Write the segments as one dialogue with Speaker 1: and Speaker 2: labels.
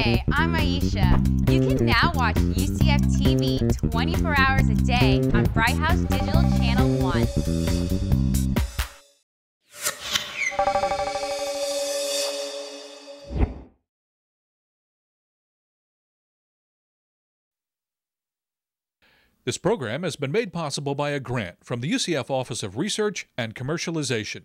Speaker 1: Hey, I'm Aisha. You can now watch UCF TV 24 hours a day on Bright House Digital Channel 1.
Speaker 2: This program has been made possible by a grant from the UCF Office of Research and Commercialization.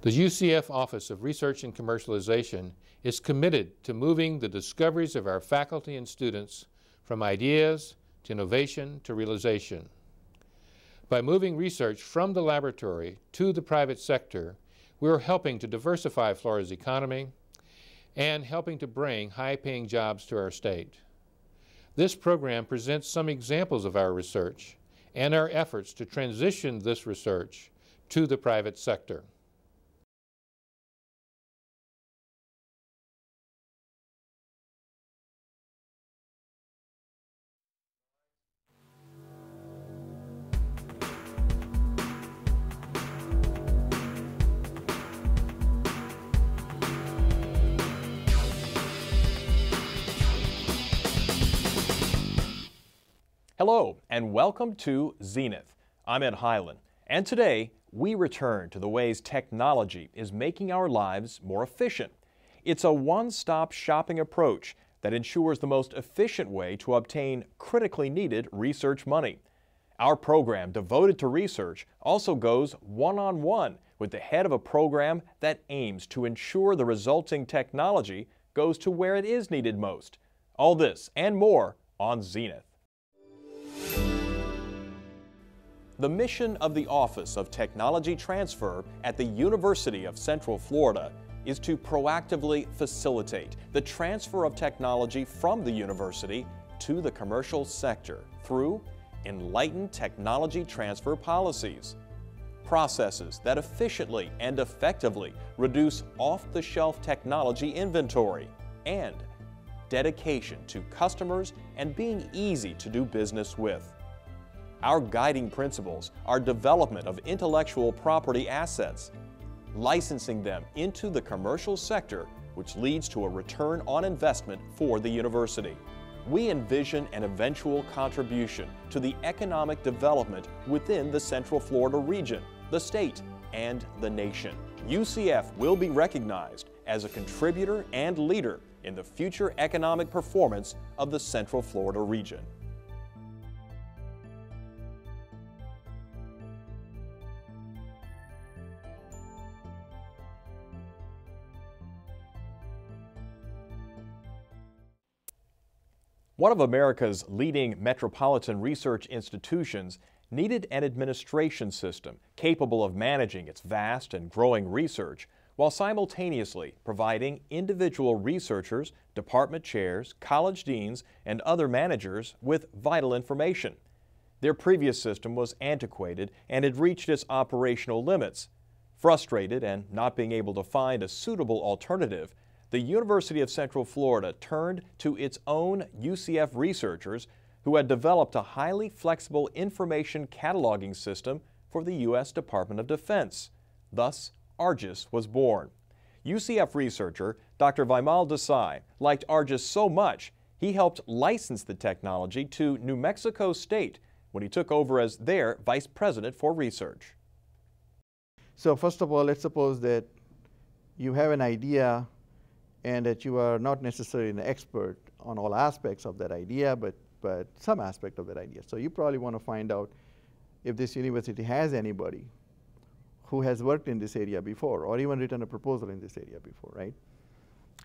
Speaker 3: The UCF Office of Research and Commercialization is committed to moving the discoveries of our faculty and students from ideas to innovation to realization. By moving research from the laboratory to the private sector, we are helping to diversify Florida's economy and helping to bring high-paying jobs to our state. This program presents some examples of our research and our efforts to transition this research to the private sector.
Speaker 4: Hello and welcome to Zenith. I'm Ed Hyland, and today we return to the ways technology is making our lives more efficient. It's a one-stop shopping approach that ensures the most efficient way to obtain critically needed research money. Our program devoted to research also goes one-on-one with the head of a program that aims to ensure the resulting technology goes to where it is needed most. All this and more on Zenith. The mission of the Office of Technology Transfer at the University of Central Florida is to proactively facilitate the transfer of technology from the university to the commercial sector through enlightened technology transfer policies, processes that efficiently and effectively reduce off-the-shelf technology inventory, and dedication to customers and being easy to do business with. Our guiding principles are development of intellectual property assets, licensing them into the commercial sector, which leads to a return on investment for the university. We envision an eventual contribution to the economic development within the Central Florida region, the state, and the nation. UCF will be recognized as a contributor and leader in the future economic performance of the Central Florida region. One of America's leading metropolitan research institutions needed an administration system capable of managing its vast and growing research while simultaneously providing individual researchers, department chairs, college deans, and other managers with vital information. Their previous system was antiquated and had reached its operational limits. Frustrated and not being able to find a suitable alternative, the University of Central Florida turned to its own UCF researchers who had developed a highly flexible information cataloging system for the U.S. Department of Defense. Thus, ARGIS was born. UCF researcher Dr. Vimal Desai liked ARGIS so much, he helped license the technology to New Mexico State when he took over as their Vice President for Research.
Speaker 5: So first of all, let's suppose that you have an idea and that you are not necessarily an expert on all aspects of that idea, but some aspect of that idea. So you probably want to find out if this university has anybody who has worked in this area before or even written a proposal in this area before, right?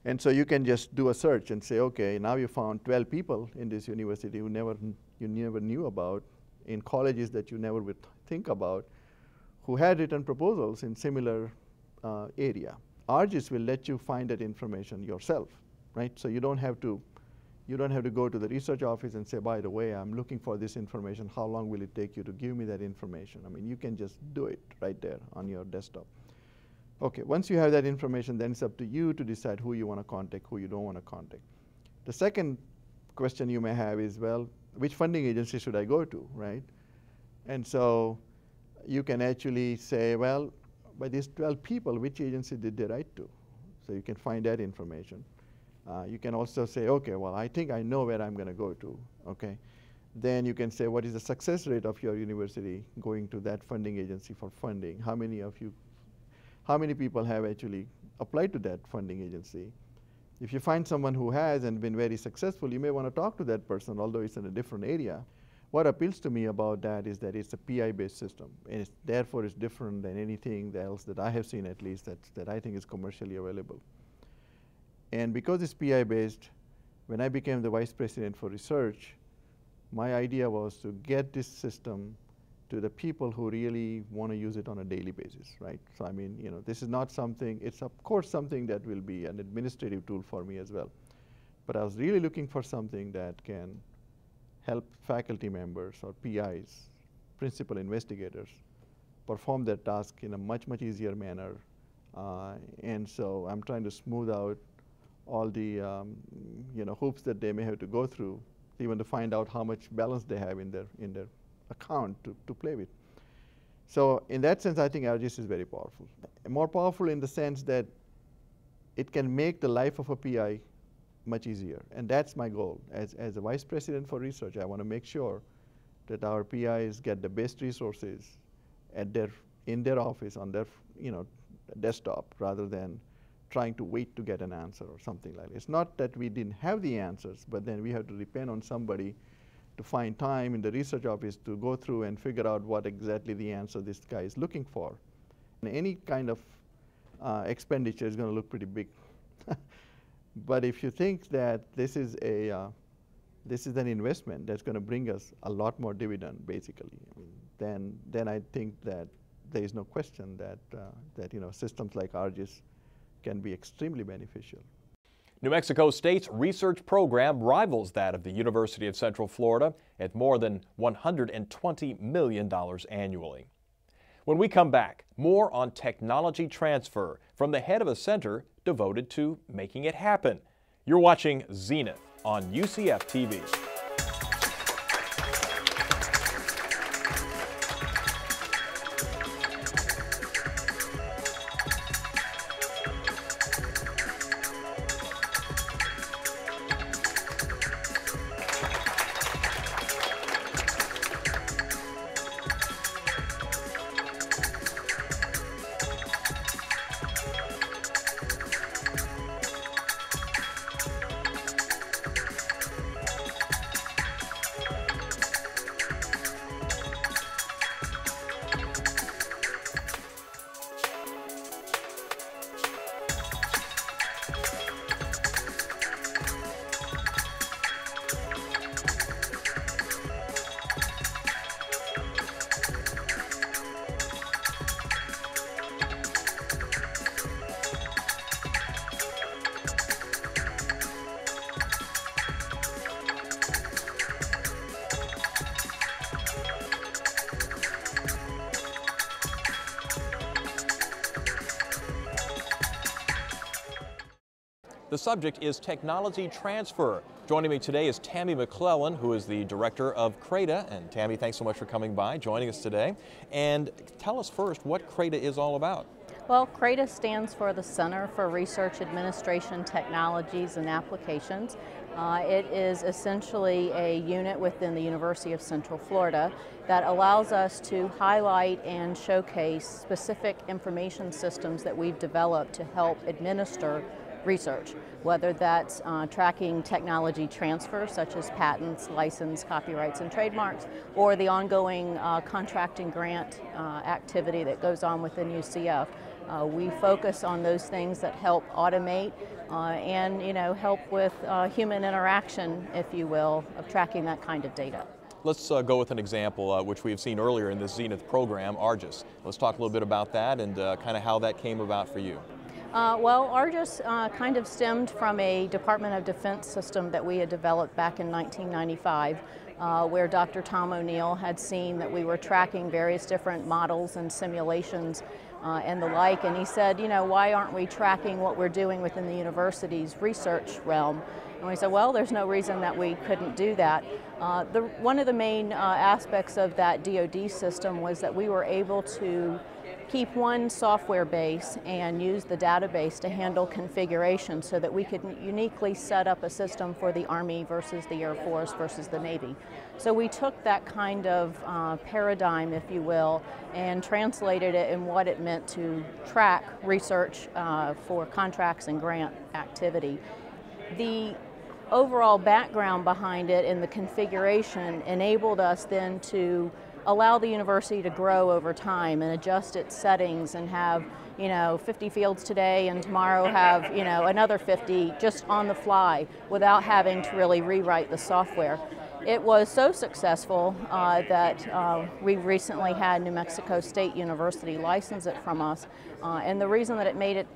Speaker 5: And so you can just do a search and say, okay, now you found 12 people in this university who you never knew about, in colleges that you never would think about, who had written proposals in similar area. ARGIS will let you find that information yourself, right? So you don't have to go to the research office and say, by the way, I'm looking for this information. How long will it take you to give me that information? I mean, you can just do it right there on your desktop. Okay, once you have that information, then it's up to you to decide who you want to contact, who you don't want to contact. The second question you may have is, well, which funding agency should I go to, right? And so you can actually say, well, by these 12 people, which agency did they write to? So you can find that information. You can also say, okay, well, I think I know where I'm going to go to, okay? Then you can say, what is the success rate of your university going to that funding agency for funding? How many people have actually applied to that funding agency? If you find someone who has and been very successful, you may want to talk to that person, although it's in a different area. What appeals to me about that is that it's a PI-based system, and therefore it's different than anything else that I have seen, at least, that I think is commercially available. And because it's PI-based, when I became the vice president for research, my idea was to get this system to the people who really want to use it on a daily basis, right? So I mean, you know, this is not something, it's of course something that will be an administrative tool for me as well. But I was really looking for something that can help faculty members or PIs, principal investigators, perform their task in a much, much easier manner. And so I'm trying to smooth out all the hoops that they may have to go through, even to find out how much balance they have in their account to play with. So in that sense, I think ARGIS is very powerful. More powerful in the sense that it can make the life of a PI much easier. And that's my goal. As a vice president for research, I want to make sure that our PIs get the best resources in their office, on their desktop, rather than trying to wait to get an answer or something like that. It's not that we didn't have the answers, but then we have to depend on somebody to find time in the research office to go through and figure out what exactly the answer this guy is looking for. And any kind of expenditure is going to look pretty big. But if you think that this is an investment that's going to bring us a lot more dividend, basically, then I think that there is no question that systems like ARGIS can be extremely beneficial.
Speaker 4: New Mexico State's research program rivals that of the University of Central Florida at more than $120 million annually. When we come back, more on technology transfer from the head of a center devoted to making it happen. You're watching Zenith on UCF TV. The subject is technology transfer. Joining me today is Tammy McClellan, who is the director of CRADA. And Tammy, thanks so much for coming by, joining us today. And tell us first what CRADA is all about.
Speaker 6: Well, CRADA stands for the Center for Research Administration Technologies and Applications. It is essentially a unit within the University of Central Florida that allows us to highlight and showcase specific information systems that we've developed to help administer research, whether that's tracking technology transfer, such as patents, license, copyrights, and trademarks, or the ongoing contracting grant activity that goes on within UCF. We focus on those things that help automate and help with human interaction, if you will, of tracking that kind of data.
Speaker 4: Let's go with an example which we've seen earlier in this Zenith program, ARGIS. Let's talk a little bit about that and kind of how that came about for you.
Speaker 6: Well, ARGIS kind of stemmed from a Department of Defense system that we had developed back in 1995, where Dr. Tom O'Neill had seen that we were tracking various different models and simulations and the like, and he said, why aren't we tracking what we're doing within the university's research realm? And we said, well, there's no reason that we couldn't do that. One of the main aspects of that DoD system was that we were able to keep one software base and use the database to handle configuration so that we could uniquely set up a system for the Army versus the Air Force versus the Navy. So we took that kind of paradigm, if you will, and translated it in what it meant to track research for contracts and grant activity. The overall background behind it and the configuration enabled us then to allow the university to grow over time and adjust its settings and have, 50 fields today and tomorrow have, another 50 just on the fly without having to really rewrite the software. It was so successful that we recently had New Mexico State University license it from us. And the reason that it made it,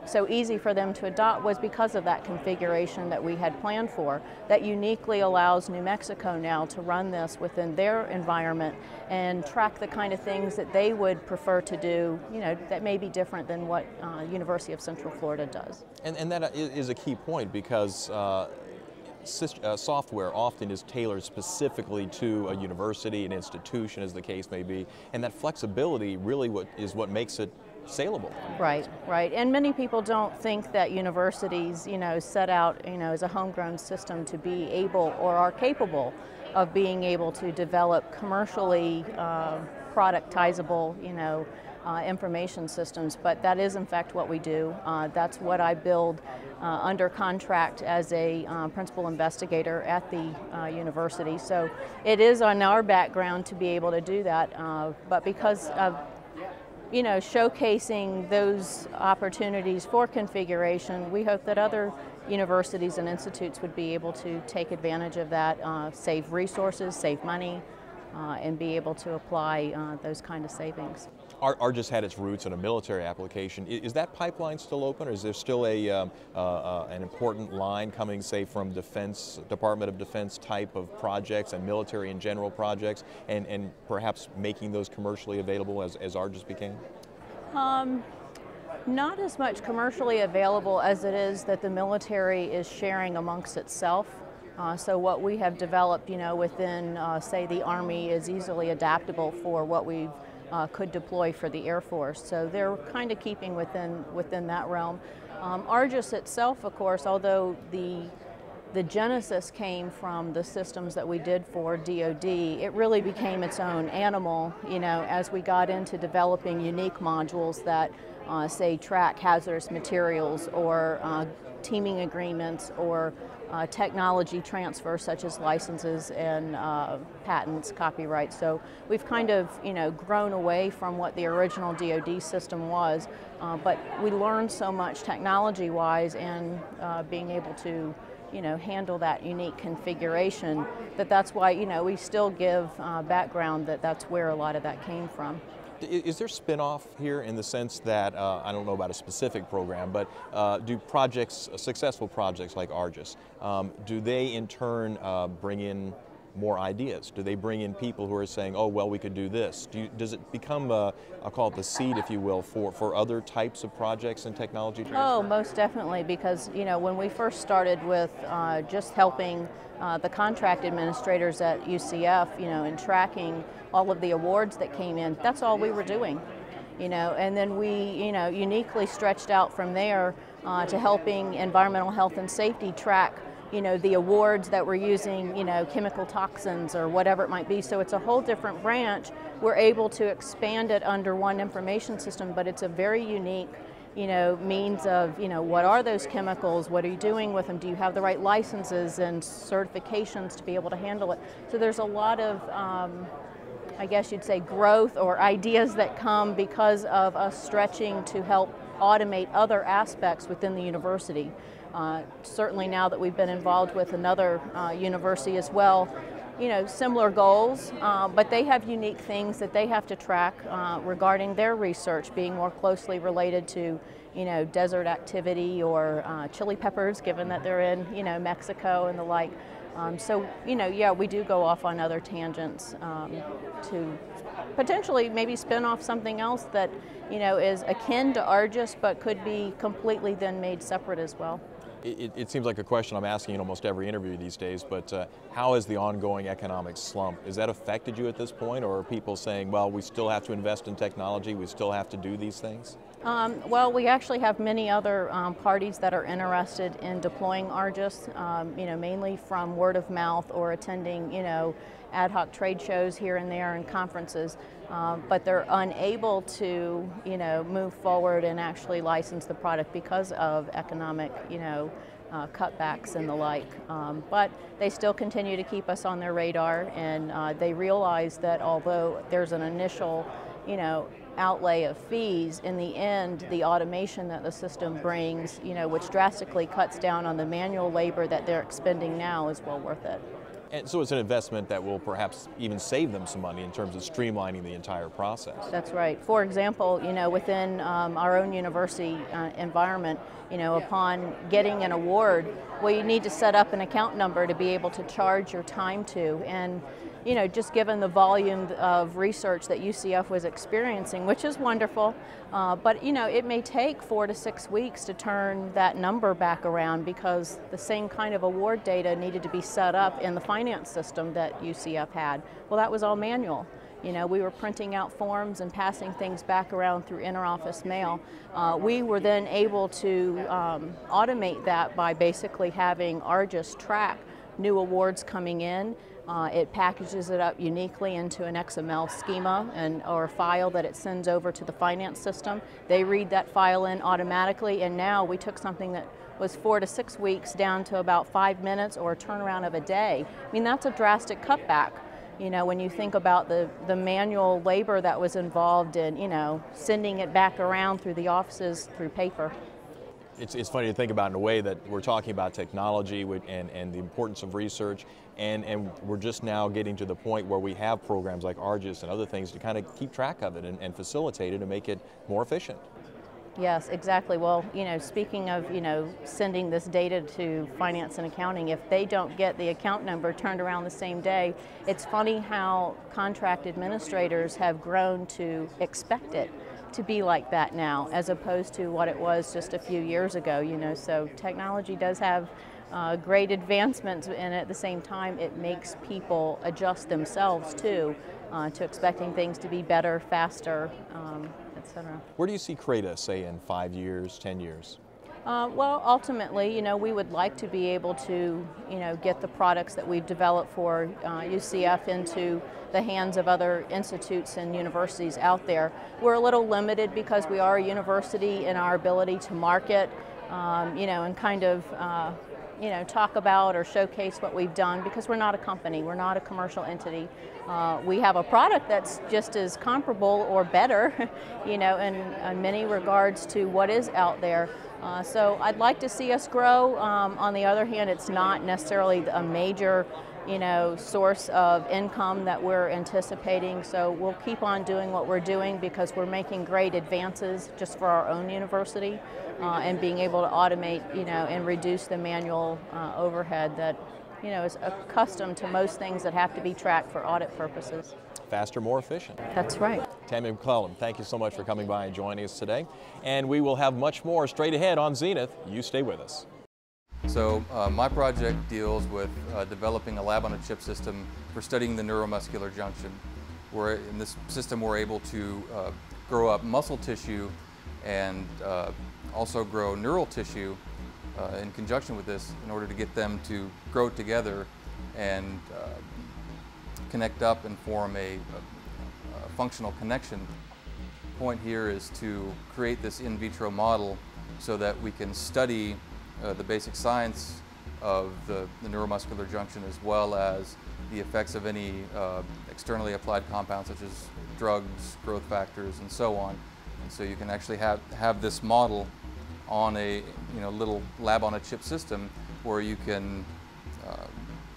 Speaker 6: so easy for them to adopt was because of that configuration that we had planned for, that uniquely allows New Mexico now to run this within their environment and track the kind of things that they would prefer to do, that may be different than what University of Central Florida does.
Speaker 4: And that is a key point, because software often is tailored specifically to a university, an institution, as the case may be, and that flexibility really is what makes it saleable.
Speaker 6: Right, right. And many people don't think that universities, set out, as a homegrown system to be able or are capable of being able to develop commercially productizable, information systems, but that is in fact what we do. That's what I build under contract as a principal investigator at the university. So it is on our background to be able to do that, but because of showcasing those opportunities for configuration, we hope that other universities and institutes would be able to take advantage of that, save resources, save money, and be able to apply those kind of savings.
Speaker 4: ARGIS had its roots in a military application. Is that pipeline still open, or is there still an important line coming, say, from Defense, Department of Defense type of projects and military and general projects, and perhaps making those commercially available as ARGIS became?
Speaker 6: Not as much commercially available as it is that the military is sharing amongst itself. So what we have developed, within, say, the Army is easily adaptable for what we could deploy for the Air Force. So they're kind of keeping within that realm. ARGIS itself, of course, although the genesis came from the systems that we did for DoD, it really became its own animal, as we got into developing unique modules that, say, track hazardous materials or teaming agreements or technology transfer, such as licenses and patents, copyright. So we've kind of, grown away from what the original DoD system was, but we learned so much technology-wise and being able to, handle that unique configuration, that's why, we still give background that's where a lot of that came from.
Speaker 4: Is there spin-off here in the sense that, I don't know about a specific program, but do projects, successful projects like ARGIS, do they in turn bring in more ideas? Do they bring in people who are saying, oh, well, we could do this? Does it become, I'll call it the seed, if you will, for other types of projects and technology transfer?
Speaker 6: Oh, most definitely, because, when we first started with just helping the contract administrators at UCF, in tracking all of the awards that came in, that's all we were doing, and then we, uniquely stretched out from there to helping environmental health and safety track, the awards that were using, chemical toxins or whatever it might be. So it's a whole different branch. We're able to expand it under one information system, but it's a very unique, means of, what are those chemicals? What are you doing with them? Do you have the right licenses and certifications to be able to handle it? So there's a lot of, I guess you'd say, growth or ideas that come because of us stretching to help automate other aspects within the university. Certainly now that we've been involved with another university as well, similar goals, but they have unique things that they have to track regarding their research being more closely related to, desert activity or chili peppers, given that they're in, Mexico and the like. So, yeah, we do go off on other tangents to potentially maybe spin off something else that, is akin to ARGIS, but could be completely then made separate as well.
Speaker 4: It seems like a question I'm asking in almost every interview these days, but how has the ongoing economic slump, has that affected you at this point, or are people saying, well, we still have to invest in technology, we still have to do these things?
Speaker 6: Well, we actually have many other parties that are interested in deploying ARGIS, mainly from word of mouth or attending, ad hoc trade shows here and there and conferences, but they're unable to, move forward and actually license the product because of economic, cutbacks and the like. But they still continue to keep us on their radar, and they realize that although there's an initial, outlay of fees, in the end, the automation that the system brings, which drastically cuts down on the manual labor that they're expending now, is well worth it.
Speaker 4: And so it's an investment that will perhaps even save them some money in terms of streamlining the entire process.
Speaker 6: That's right. For example, within our own university environment, upon getting an award, well, you need to set up an account number to be able to charge your time to. And just given the volume of research that UCF was experiencing, which is wonderful, but it may take 4 to 6 weeks to turn that number back around because the same kind of award data needed to be set up in the finance system that UCF had. Well, that was all manual. We were printing out forms and passing things back around through interoffice mail. We were then able to automate that by basically having ARGIS track new awards coming in. It packages it up uniquely into an XML schema or a file that it sends over to the finance system. They read that file in automatically, and now we took something that was 4 to 6 weeks down to about 5 minutes or a turnaround of a day. I mean, that's a drastic cutback. When you think about the manual labor that was involved in, sending it back around through the offices through paper.
Speaker 4: It's funny to think about in a way that we're talking about technology and the importance of research, and we're just now getting to the point where we have programs like ARGIS and other things to kind of keep track of it and facilitate it and make it more efficient.
Speaker 6: Yes, exactly. Well, speaking of, sending this data to finance and accounting, if they don't get the account number turned around the same day, it's funny how contract administrators have grown to expect it to be like that now, as opposed to what it was just a few years ago, so technology does have great advancements, and at the same time it makes people adjust themselves too, to expecting things to be better, faster, etc.
Speaker 4: Where do you see CRADA, say, in 5 years, 10 years?
Speaker 6: Well, ultimately, we would like to be able to, get the products that we've developed for UCF into the hands of other institutes and universities out there. We're a little limited because we are a university in our ability to market, and kind of, talk about or showcase what we've done, because we're not a company, we're not a commercial entity. We have a product that's just as comparable or better, in many regards to what is out there. So I'd like to see us grow. On the other hand, it's not necessarily a major, source of income that we're anticipating. So we'll keep on doing what we're doing because we're making great advances just for our own university, and being able to automate, and reduce the manual overhead that, is accustomed to most things that have to be tracked for audit purposes.
Speaker 4: Faster, more efficient.
Speaker 6: That's right.
Speaker 4: Tammy McClellan, thank you so much for coming by and joining us today. And we will have much more straight ahead on Zenith. You stay with us.
Speaker 7: So my project deals with developing a lab-on-a-chip system for studying the neuromuscular junction. In this system we're able to grow up muscle tissue and also grow neural tissue in conjunction with this in order to get them to grow together and connect up and form a functional connection. The point here is to create this in vitro model so that we can study the basic science of the neuromuscular junction, as well as the effects of any externally applied compounds such as drugs, growth factors, and so on. And so you can actually have this model on a little lab-on-a-chip system where you can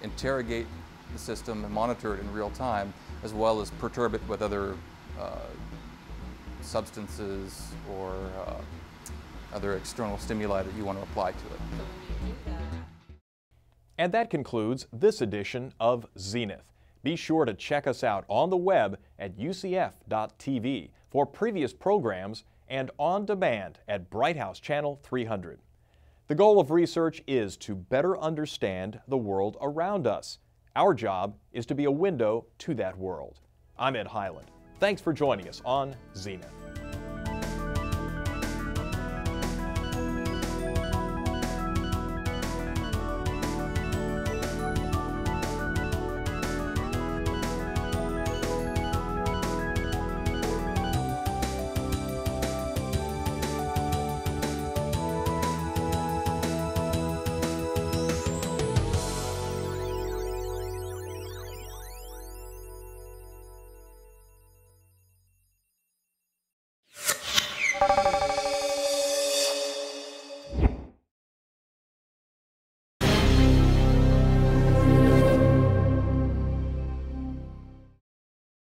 Speaker 7: interrogate the system and monitor it in real time, as well as perturb it with other substances or other external stimuli that you want to apply to it.
Speaker 4: And that concludes this edition of Zenith. Be sure to check us out on the web at ucf.tv for previous programs and on demand at Bright House Channel 300. The goal of research is to better understand the world around us. Our job is to be a window to that world. I'm Ed Highland. Thanks for joining us on Zenith.